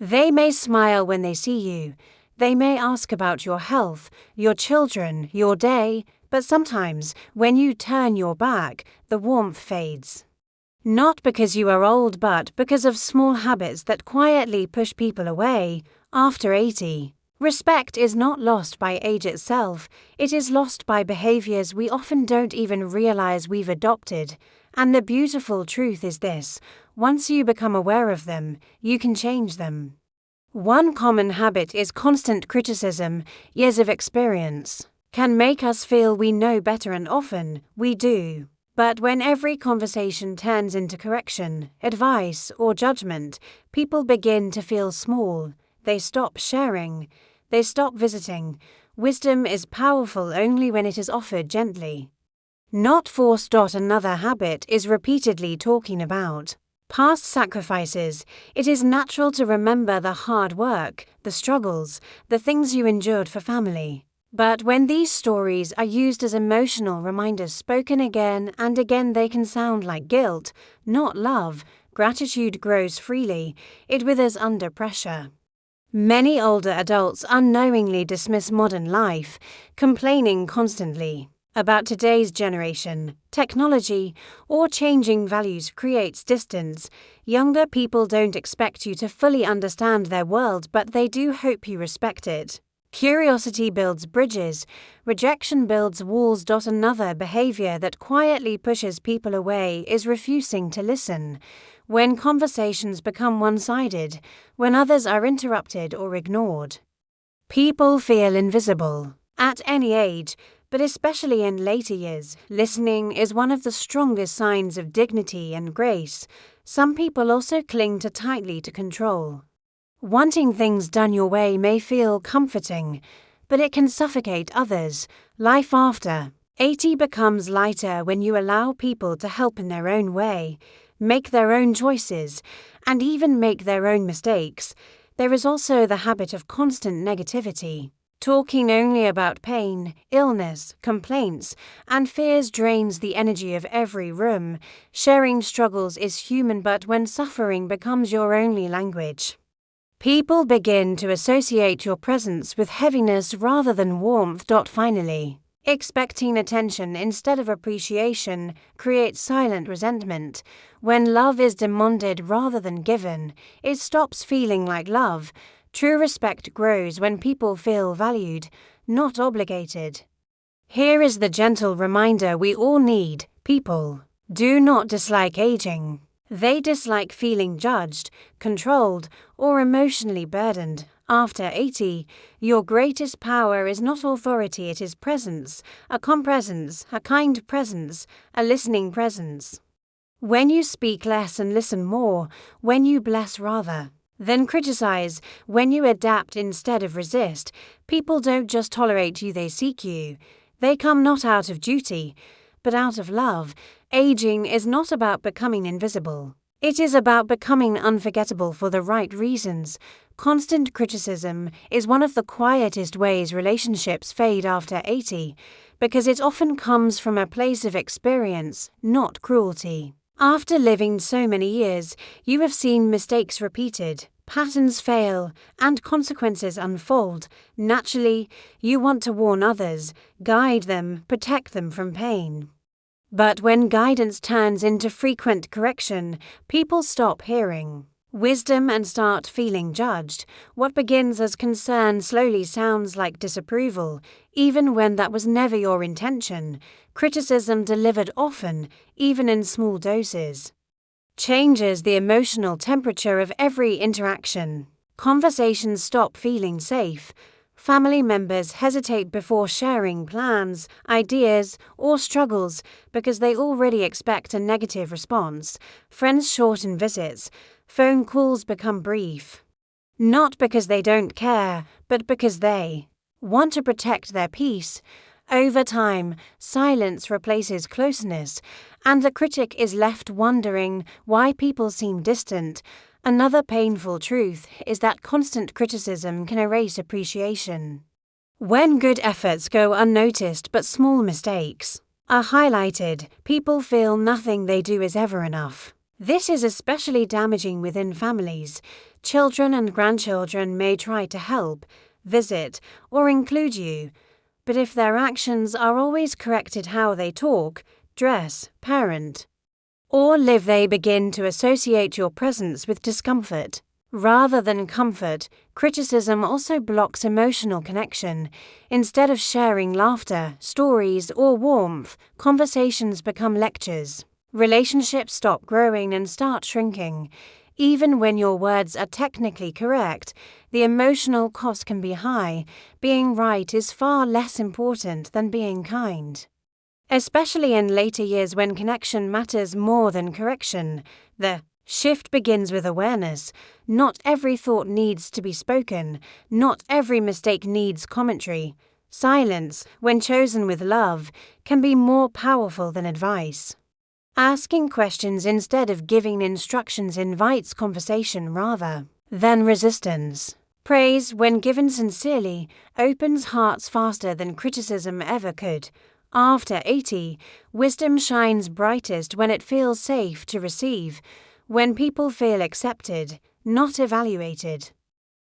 They may smile when they see you. They may ask about your health, your children, your day, but sometimes, when you turn your back, the warmth fades. Not because you are old, but because of small habits that quietly push people away. After 80, respect is not lost by age itself, it is lost by behaviors we often don't even realize we've adopted. And the beautiful truth is this: once you become aware of them, you can change them. One common habit is constant criticism. Years of experience can make us feel we know better, and often we do. But when every conversation turns into correction, advice, or judgment, people begin to feel small. They stop sharing. They stop visiting. Wisdom is powerful only when it is offered gently, not forced. Another habit is repeatedly talking about past sacrifices. It is natural to remember the hard work, the struggles, the things you endured for family. But when these stories are used as emotional reminders spoken again and again, they can sound like guilt, not love. Gratitude grows freely, it withers under pressure. Many older adults unknowingly dismiss modern life, complaining constantly about today's generation. Technology or changing values creates distance. Younger people don't expect you to fully understand their world, but they do hope you respect it. Curiosity builds bridges, rejection builds walls. Another behavior that quietly pushes people away is refusing to listen. When conversations become one-sided, when others are interrupted or ignored, people feel invisible. At any age, but especially in later years, listening is one of the strongest signs of dignity and grace. Some people also cling too tightly to control. Wanting things done your way may feel comforting, but it can suffocate others. Life after 80 becomes lighter when you allow people to help in their own way, make their own choices, and even make their own mistakes. There is also the habit of constant negativity. Talking only about pain, illness, complaints, and fears drains the energy of every room. Sharing struggles is human, but when suffering becomes your only language, people begin to associate your presence with heaviness rather than warmth. Finally, expecting attention instead of appreciation creates silent resentment. When love is demanded rather than given, it stops feeling like love. True respect grows when people feel valued, not obligated. Here is the gentle reminder we all need: people do not dislike aging. They dislike feeling judged, controlled, or emotionally burdened. After 80, your greatest power is not authority, it is presence, a calm presence, a kind presence, a listening presence. When you speak less and listen more, when you bless rather than criticize, when you adapt instead of resist, people don't just tolerate you, they seek you. They come not out of duty, but out of love. Aging is not about becoming invisible. It is about becoming unforgettable for the right reasons. Constant criticism is one of the quietest ways relationships fade after 80, because it often comes from a place of experience, not cruelty. After living so many years, you have seen mistakes repeated, patterns fail, and consequences unfold. Naturally, you want to warn others, guide them, protect them from pain. But when guidance turns into frequent correction, people stop hearing wisdom and start feeling judged. What begins as concern slowly sounds like disapproval, even when that was never your intention. Criticism delivered often, even in small doses, changes the emotional temperature of every interaction. Conversations stop feeling safe. Family members hesitate before sharing plans, ideas, or struggles because they already expect a negative response. Friends shorten visits. Phone calls become brief. Not because they don't care, but because they want to protect their peace. Over time, silence replaces closeness, and the critic is left wondering why people seem distant. Another painful truth is that constant criticism can erase appreciation. When good efforts go unnoticed but small mistakes are highlighted, people feel nothing they do is ever enough. This is especially damaging within families. Children and grandchildren may try to help, visit, or include you, but if their actions are always corrected how they talk, dress, parent, or live, they begin to associate your presence with discomfort. Rather than comfort, criticism also blocks emotional connection. Instead of sharing laughter, stories, or warmth, conversations become lectures. Relationships stop growing and start shrinking. Even when your words are technically correct, the emotional cost can be high. Being right is far less important than being kind. Especially in later years when connection matters more than correction, the shift begins with awareness. Not every thought needs to be spoken. Not every mistake needs commentary. Silence, when chosen with love, can be more powerful than advice. Asking questions instead of giving instructions invites conversation rather than resistance. Praise, when given sincerely, opens hearts faster than criticism ever could. After 80, wisdom shines brightest when it feels safe to receive, when people feel accepted, not evaluated.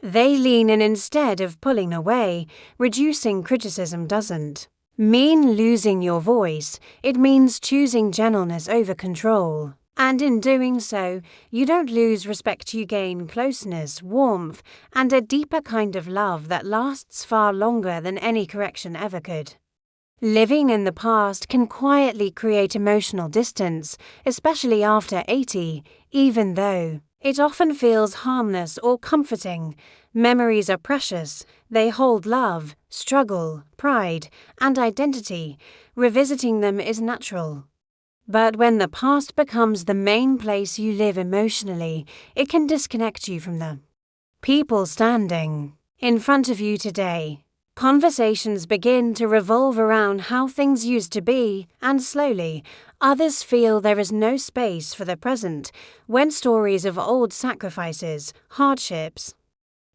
They lean in instead of pulling away. Reducing criticism doesn't mean losing your voice, it means choosing gentleness over control. And in doing so, you don't lose respect, you gain closeness, warmth, and a deeper kind of love that lasts far longer than any correction ever could. Living in the past can quietly create emotional distance, especially after 80, even though it often feels harmless or comforting. Memories are precious. They hold love, struggle, pride, and identity. Revisiting them is natural. But when the past becomes the main place you live emotionally, it can disconnect you from the people standing in front of you today. Conversations begin to revolve around how things used to be, and slowly, others feel there is no space for the present when stories of old sacrifices, hardships,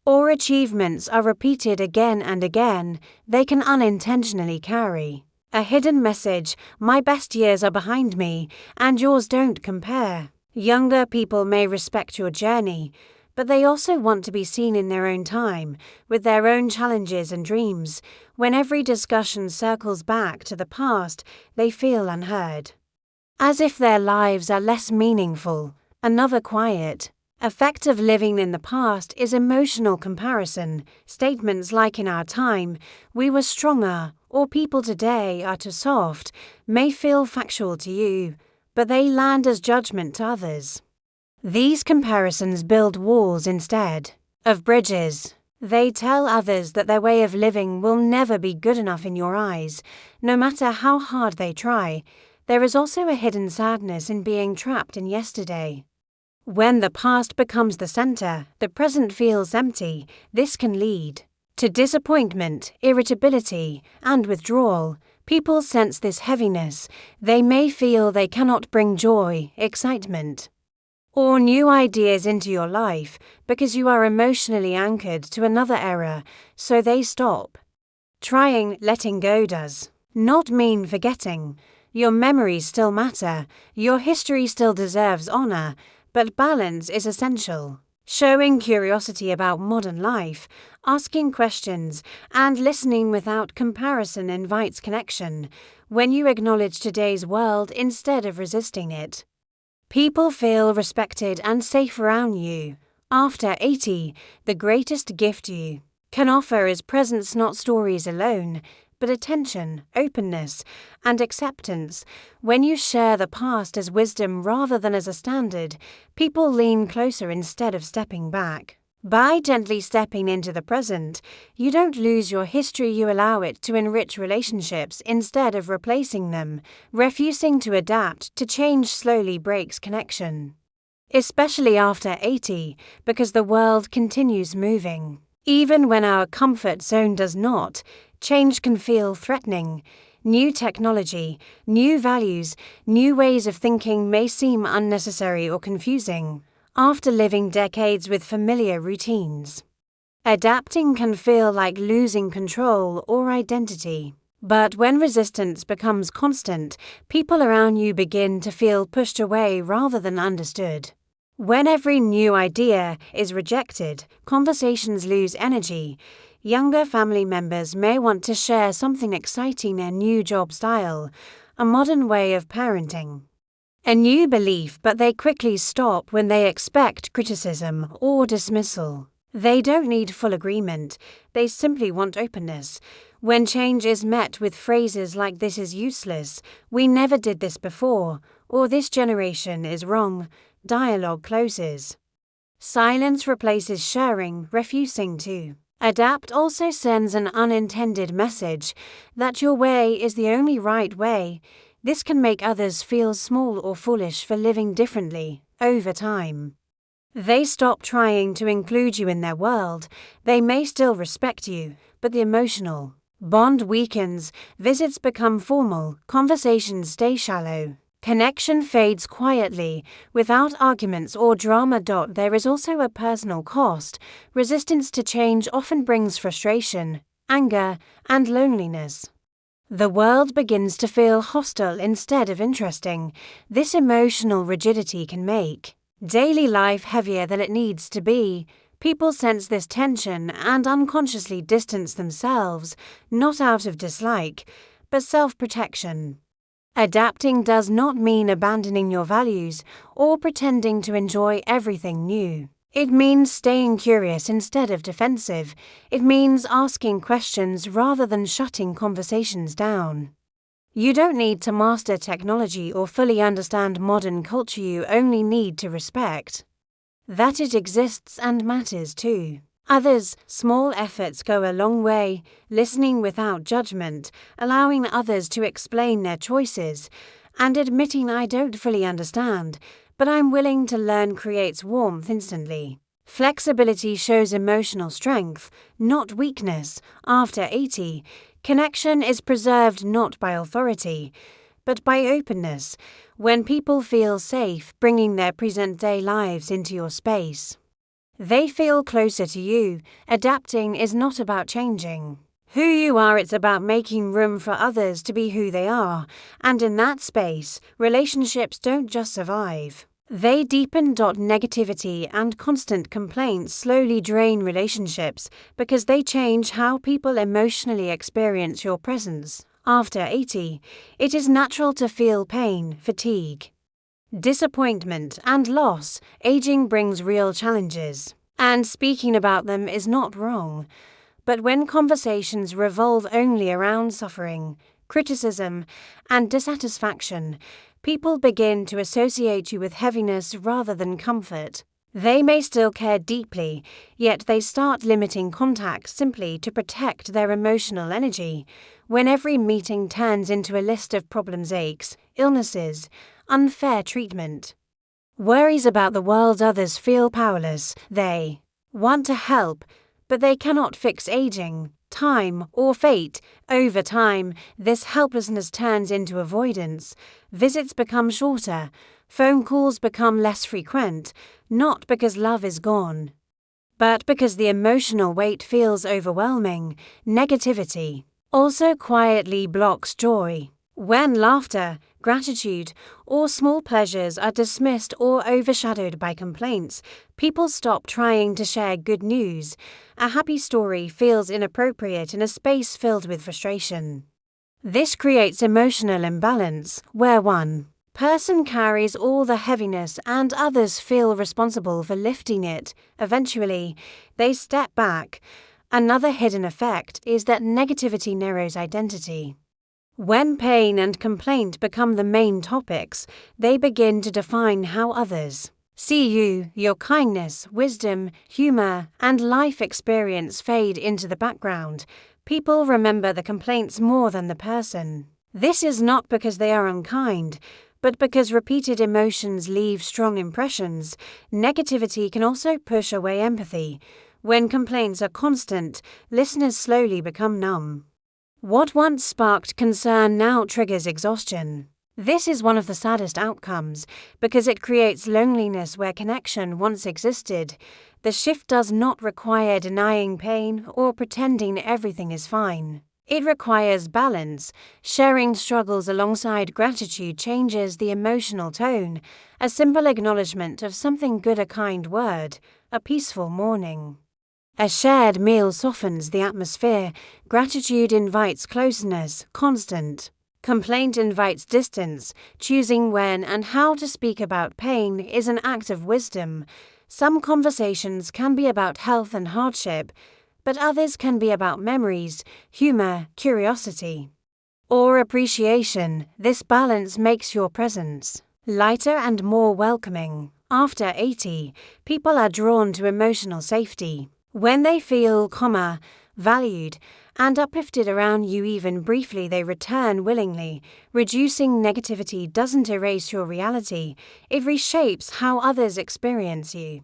or achievements are repeated again and again. They can unintentionally carry a hidden message: my best years are behind me, and yours don't compare. Younger people may respect your journey, but they also want to be seen in their own time, with their own challenges and dreams. When every discussion circles back to the past, they feel unheard, as if their lives are less meaningful. Another quiet effect of living in the past is emotional comparison. Statements like "in our time, we were stronger," or "people today are too soft," may feel factual to you, but they land as judgment to others. These comparisons build walls instead of bridges. They tell others that their way of living will never be good enough in your eyes, no matter how hard they try. There is also a hidden sadness in being trapped in yesterday. When the past becomes the center, the present feels empty. This can lead to disappointment, irritability, and withdrawal. People sense this heaviness. They may feel they cannot bring joy, excitement, or new ideas into your life because you are emotionally anchored to another era, so they stop trying. Letting go does not mean forgetting. Your memories still matter, your history still deserves honor, but balance is essential. Showing curiosity about modern life, asking questions, and listening without comparison invites connection. When you acknowledge today's world instead of resisting it, people feel respected and safe around you. After 80, the greatest gift you can offer is presence, not stories alone, but attention, openness, and acceptance. When you share the past as wisdom rather than as a standard, people lean closer instead of stepping back. By gently stepping into the present, you don't lose your history, you allow it to enrich relationships instead of replacing them. Refusing to adapt to change slowly breaks connection, especially after 80, because the world continues moving. Even when our comfort zone does not, change can feel threatening. New technology, new values, new ways of thinking may seem unnecessary or confusing. After living decades with familiar routines, adapting can feel like losing control or identity. But when resistance becomes constant, people around you begin to feel pushed away rather than understood. When every new idea is rejected, conversations lose energy. Younger family members may want to share something exciting, a new job style, a modern way of parenting, a new belief, but they quickly stop when they expect criticism or dismissal. They don't need full agreement, they simply want openness. When change is met with phrases like "this is useless," "we never did this before," or "this generation is wrong," dialogue closes. Silence replaces sharing, refusing to adapt also sends an unintended message that your way is the only right way. This can make others feel small or foolish for living differently. Over time, they stop trying to include you in their world. They may still respect you, but the emotional bond weakens, visits become formal, conversations stay shallow. Connection fades quietly, without arguments or drama. There is also a personal cost. Resistance to change often brings frustration, anger, and loneliness. The world begins to feel hostile instead of interesting. This emotional rigidity can make daily life heavier than it needs to be. People sense this tension and unconsciously distance themselves, not out of dislike, but self-protection. Adapting does not mean abandoning your values or pretending to enjoy everything new. It means staying curious instead of defensive. It means asking questions rather than shutting conversations down. You don't need to master technology or fully understand modern culture. You only need to respect that it exists and matters too. Others, small efforts go a long way, listening without judgment, allowing others to explain their choices, and admitting "I don't fully understand, but I'm willing to learn" creates warmth instantly. Flexibility shows emotional strength, not weakness. After 80, connection is preserved not by authority, but by openness, when people feel safe bringing their present-day lives into your space. They feel closer to you. Adapting is not about changing who you are, it's about making room for others to be who they are. And in that space, relationships don't just survive, they deepen. Negativity and constant complaints slowly drain relationships because they change how people emotionally experience your presence. After 80, it is natural to feel pain, fatigue, disappointment, and loss. Aging brings real challenges, and speaking about them is not wrong. But when conversations revolve only around suffering, criticism, and dissatisfaction, people begin to associate you with heaviness rather than comfort. They may still care deeply, yet they start limiting contact simply to protect their emotional energy. When every meeting turns into a list of problems, aches, illnesses, unfair treatment, worries about the world, others feel powerless. They want to help, but they cannot fix aging, time, or fate. Over time, this helplessness turns into avoidance. Visits become shorter, phone calls become less frequent, not because love is gone, but because the emotional weight feels overwhelming. Negativity also quietly blocks joy. When laughter, gratitude, or small pleasures are dismissed or overshadowed by complaints, people stop trying to share good news. A happy story feels inappropriate in a space filled with frustration. This creates emotional imbalance, where one person carries all the heaviness and others feel responsible for lifting it. Eventually, they step back. Another hidden effect is that negativity narrows identity. When pain and complaint become the main topics, they begin to define how others see you. Your kindness, wisdom, humor, and life experience fade into the background. People remember the complaints more than the person. This is not because they are unkind, but because repeated emotions leave strong impressions. Negativity can also push away empathy. When complaints are constant, listeners slowly become numb. What once sparked concern now triggers exhaustion. This is one of the saddest outcomes, because it creates loneliness where connection once existed. The shift does not require denying pain or pretending everything is fine. It requires balance. Sharing struggles alongside gratitude changes the emotional tone. A simple acknowledgement of something good, a kind word, a peaceful morning. A shared meal softens the atmosphere. Gratitude invites closeness, constant. Complaint invites distance. Choosing when and how to speak about pain is an act of wisdom. Some conversations can be about health and hardship, but others can be about memories, humor, curiosity, or appreciation. This balance makes your presence lighter and more welcoming. After 80, people are drawn to emotional safety. When they feel valued, and uplifted around you even briefly, they return willingly. Reducing negativity doesn't erase your reality, it reshapes how others experience you.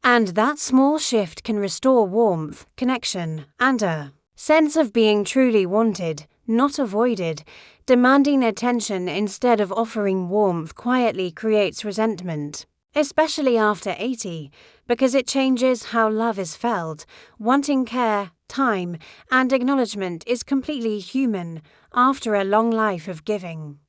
And that small shift can restore warmth, connection, and a sense of being truly wanted, not avoided. Demanding attention instead of offering warmth quietly creates resentment, especially after 80, because it changes how love is felt. Wanting care, time, and acknowledgement is completely human after a long life of giving.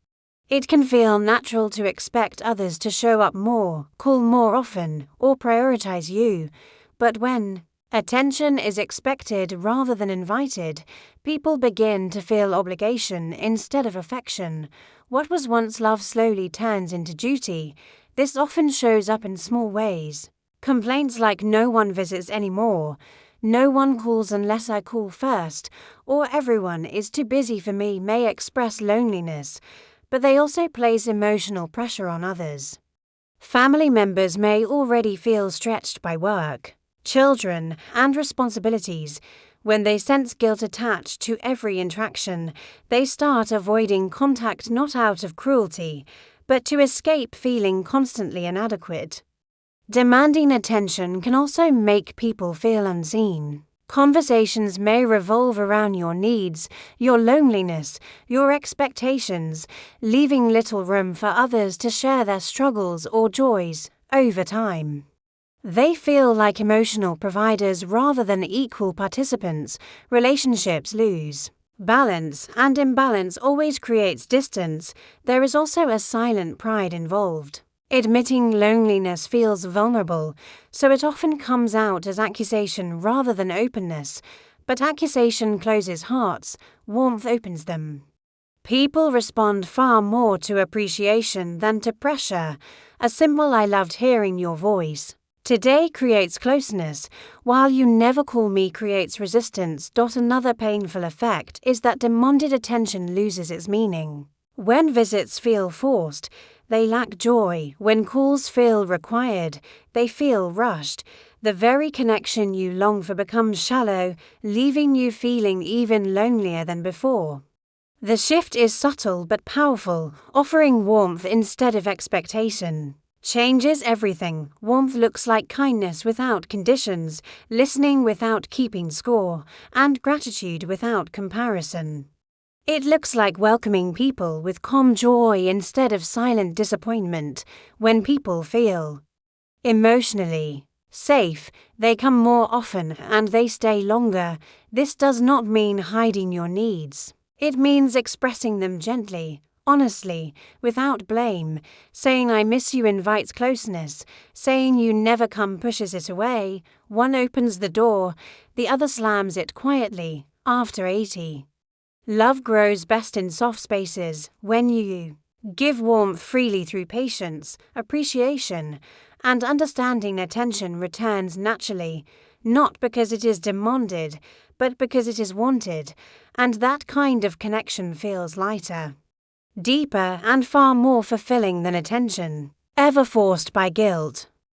It can feel natural to expect others to show up more, call more often, or prioritize you, but when attention is expected rather than invited, people begin to feel obligation instead of affection. What was once love slowly turns into duty. This often shows up in small ways. Complaints like "no one visits anymore," "no one calls unless I call first," or "everyone is too busy for me" may express loneliness, but they also place emotional pressure on others. Family members may already feel stretched by work, children, and responsibilities. When they sense guilt attached to every interaction, they start avoiding contact not out of cruelty, but to escape feeling constantly inadequate. Demanding attention can also make people feel unseen. Conversations may revolve around your needs, your loneliness, your expectations, leaving little room for others to share their struggles or joys. Over time, they feel like emotional providers rather than equal participants. Relationships lose balance, and imbalance always creates distance. There is also a silent pride involved. Admitting loneliness feels vulnerable, so it often comes out as accusation rather than openness. But accusation closes hearts, warmth opens them. People respond far more to appreciation than to pressure. A simple "I loved hearing your voice today" creates closeness, while "you never call me" creates resistance. Another painful effect is that demanded attention loses its meaning. When visits feel forced, they lack joy. When calls feel required, they feel rushed. The very connection you long for becomes shallow, leaving you feeling even lonelier than before. The shift is subtle but powerful. Offering warmth instead of expectation changes everything. Warmth looks like kindness without conditions, listening without keeping score, and gratitude without comparison. It looks like welcoming people with calm joy instead of silent disappointment. When people feel emotionally safe, they come more often and they stay longer. This does not mean hiding your needs. It means expressing them gently, honestly, without blame. Saying "I miss you" invites closeness. Saying "you never come" pushes it away. One opens the door, the other slams it quietly. After 80, love grows best in soft spaces. When you give warmth freely through patience, appreciation, and understanding, attention returns naturally, not because it is demanded, but because it is wanted, and that kind of connection feels lighter, deeper, and far more fulfilling than attention ever forced by guilt.